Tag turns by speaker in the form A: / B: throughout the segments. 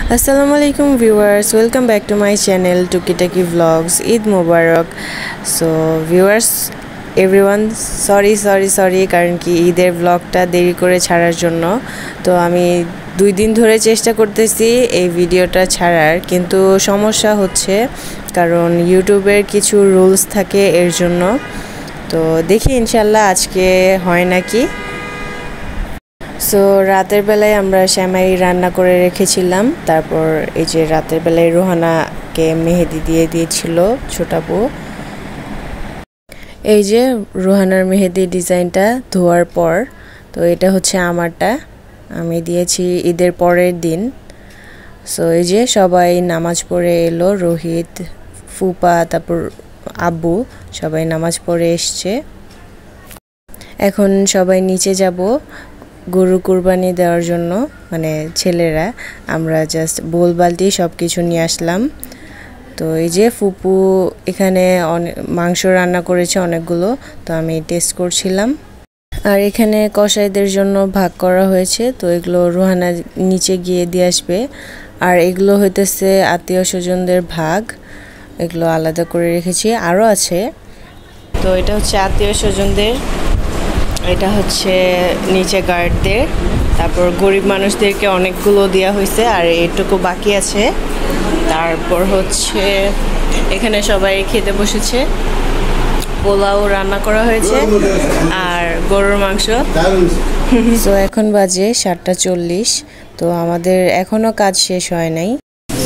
A: Assalamu alaikum viewers, welcome back to my channel Tukitaki Vlogs. Eid Mubarak. So viewers, everyone sorry কারণ কি ঈদের ব্লগটা দেরি করে ছাড়ার জন্য। তো আমি 2 দিন ধরে চেষ্টা করতেছি এই ভিডিওটা ছাড়ার, কিন্তু সমস্যা হচ্ছে কারণ ইউটিউবের কিছু রুলস থাকে এর জন্য। তো দেখি ইনশাআল্লাহ আজকে হয় নাকি। সো রাতের বেলায় আমরা সেমাই রান্না করে রেখেছিলাম, তারপর এই যে রাতের বেলায় রোহানাকে মেহেদি দিয়ে দিয়েছিল ছোট আপু। এই যে রোহানার মেহেদি ডিজাইনটা ধোয়ার পর, তো এটা হচ্ছে আমারটা, আমি দিয়েছি ঈদের পরের দিন। সো এই যে সবাই নামাজ পড়ে এলো, রোহিত, ফুপা, তারপর আব্বু সবাই নামাজ পড়ে এসছে। এখন সবাই নিচে যাব গরু কুরবানি দেওয়ার জন্য, মানে ছেলেরা, আমরা জাস্ট বোল বালতি সব কিছু নিয়ে আসলাম। তো এই যে ফুপু এখানে মাংস রান্না করেছে অনেকগুলো, তো আমি টেস্ট করছিলাম। আর এখানে কসাইদের জন্য ভাগ করা হয়েছে, তো এগুলো রোহানা নিচে গিয়ে দিয়ে আসবে। আর এগুলো হইতেছে আত্মীয় স্বজনদের ভাগ, এগুলো আলাদা করে রেখেছি, আরও আছে। তো এটা হচ্ছে আত্মীয় স্বজনদের, এটা হচ্ছে নিচে গার্ডদের, তারপর গরিব মানুষদেরকে অনেকগুলো দেওয়া হয়েছে আর এটুকু বাকি আছে। তারপর হচ্ছে এখানে সবাই খেতে বসেছে, পোলাও রান্না করা হয়েছে আর গরুর মাংস। তো এখন বাজে 7:40, তো আমাদের এখনও কাজ শেষ হয় নাই।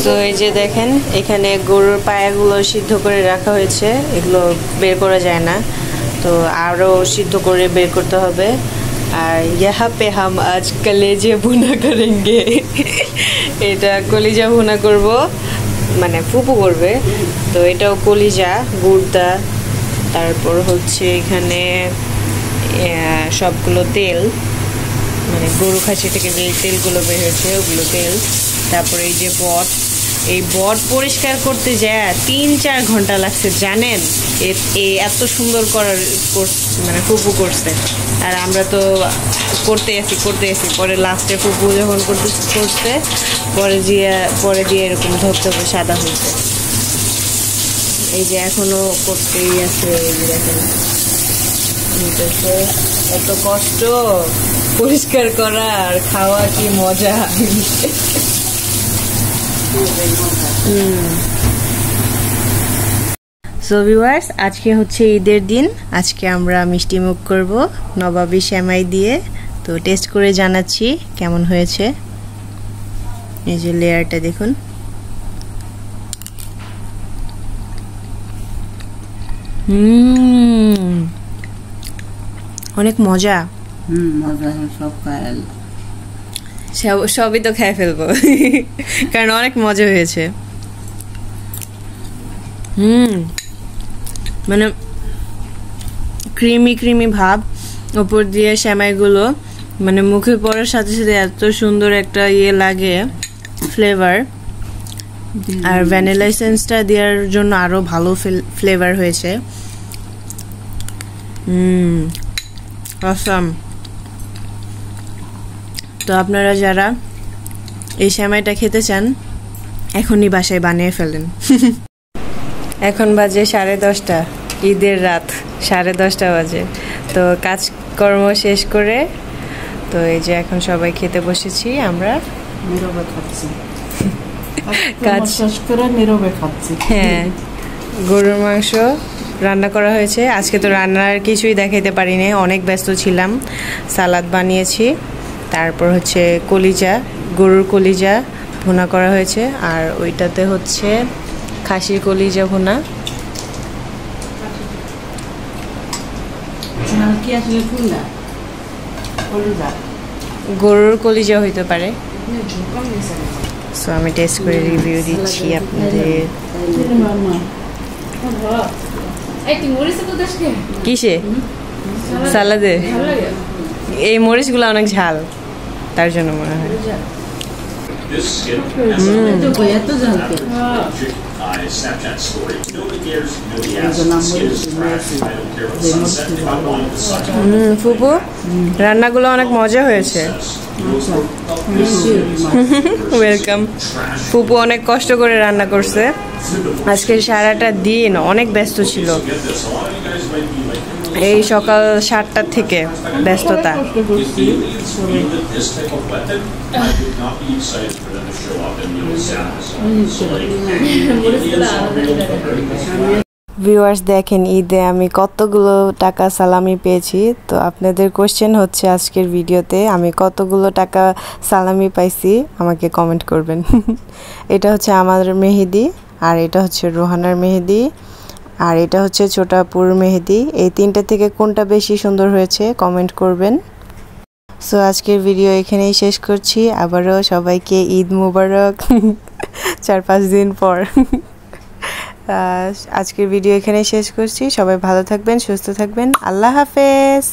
A: তো এই যে দেখেন এখানে গরুর পায়াগুলো সিদ্ধ করে রাখা হয়েছে, এগুলো বের করা যায় না, তো আরও সিদ্ধ করে বের করতে হবে। আর ইহা পে হাম আজ কলেজে ভুনা করেঙ্গে, এটা কলিজা ভুনা করব, মানে ফুপু করবে। তো এটাও কলিজা গুড়দা, তারপর হচ্ছে এখানে সবগুলো তেল, মানে গরু খাসি থেকে যে তেলগুলো বের হয়েছে ওগুলো তেল। তারপরে এই যে বট, এই বট পরিষ্কার করতে যায় 3-4 ঘন্টা লাগছে জানেন। এত সুন্দর করার মানে ফুপু করছে, আর আমরা তো করতে আসি পরে লাস্টে ফুপু যখন করছে পরে দিয়ে এরকম ধপধপে সাদা হয়েছে। এই যে এখনো করতেই আছে, এই যে দেখেন এত কষ্ট পরিষ্কার করা আর খাওয়া, কি মজা। সো ভিউয়ার্স, আজকে হচ্ছে ঈদের দিন, আজকে আমরা মিষ্টি মুখ করব নবাবী সেমাই দিয়ে। তো টেস্ট করে জানাচ্ছি কেমন হয়েছে। এই যে লেয়ারটা দেখুন, অনেক মজা। সবই তো খেয়ে ফেলবো কারণ অনেক মজা হয়েছে। মানে ক্রিমি ভাব, ওপর দিয়ে সেমাইগুলো মানে মুখে পড়ার সাথে সাথে এত সুন্দর একটা লাগে ফ্লেভার। আর ভ্যানিলা এসেন্সটা দেওয়ার জন্য আরো ভালো ফ্লেভার হয়েছে। অসাম। তো আপনারা যারা এই সেমাইটা খেতে চান এখনই বাসায় বানিয়ে ফেলেন। এখন বাজে 10:30, ঈদের রাত 10:30 বাজে। তো কাজকর্ম শেষ করে তো এই যে এখন সবাই খেতে বসেছি, আমরা
B: নীরবে খাচ্ছি, কাজ শেষ করে নীরবে খাচ্ছি।
A: হ্যাঁ, গরুর মাংস রান্না করা হয়েছে। আজকে তো রান্নার কিছুই দেখাইতে পারিনি, অনেক ব্যস্ত ছিলাম। সালাদ বানিয়েছি, তারপর হচ্ছে কলিজা, গরুর কলিজা ভুনা করা হয়েছে, আর ওইটাতে হচ্ছে খাসির কলিজা ভুনা। গরুর কলিজা হইতে পারে। সো আমি টেস্ট করে রিভিউ দিচ্ছি আপনাদের। কিসে? সালাদে? এই মরিচগুলো অনেক ঝাল, তার জন্য মনে হয়।
C: Snapchat story. Nobody cares. Nobody asks. Skin is trash. I don't care about the sunset. If I wanted the sunset.
A: ফুপু রান্নাগুলো অনেক মজা হয়েছে ওয়েলকাম ফুপু অনেক কষ্ট করে রান্না করছে আজকে সারাটা দিন অনেক ব্যস্ত ছিল এই সকাল 7টা থেকে ব্যস্ততা ভিউয়ার্স দেখেন ঈদে আমি কতগুলো টাকা সালামি পেয়েছি তো আপনাদের কোশ্চেন হচ্ছে আজকের ভিডিওতে আমি কতগুলো টাকা সালামি পাইছি আমাকে কমেন্ট করবেন এটা হচ্ছে আমার মেহেদি আর এটা হচ্ছে রোহানার মেহেদি আর এটা হচ্ছে ছোটাপুর মেহেদি এই তিনটা থেকে কোনটা বেশি সুন্দর হয়েছে কমেন্ট করবেন সো আজকের ভিডিও এখানেই শেষ করছি আবারও সবাইকে ঈদ মোবারক 4-5 দিন পর আজকের ভিডিও এখানেই শেষ করছি সবাই ভালো থাকবেন সুস্থ থাকবেন আল্লাহ হাফেজ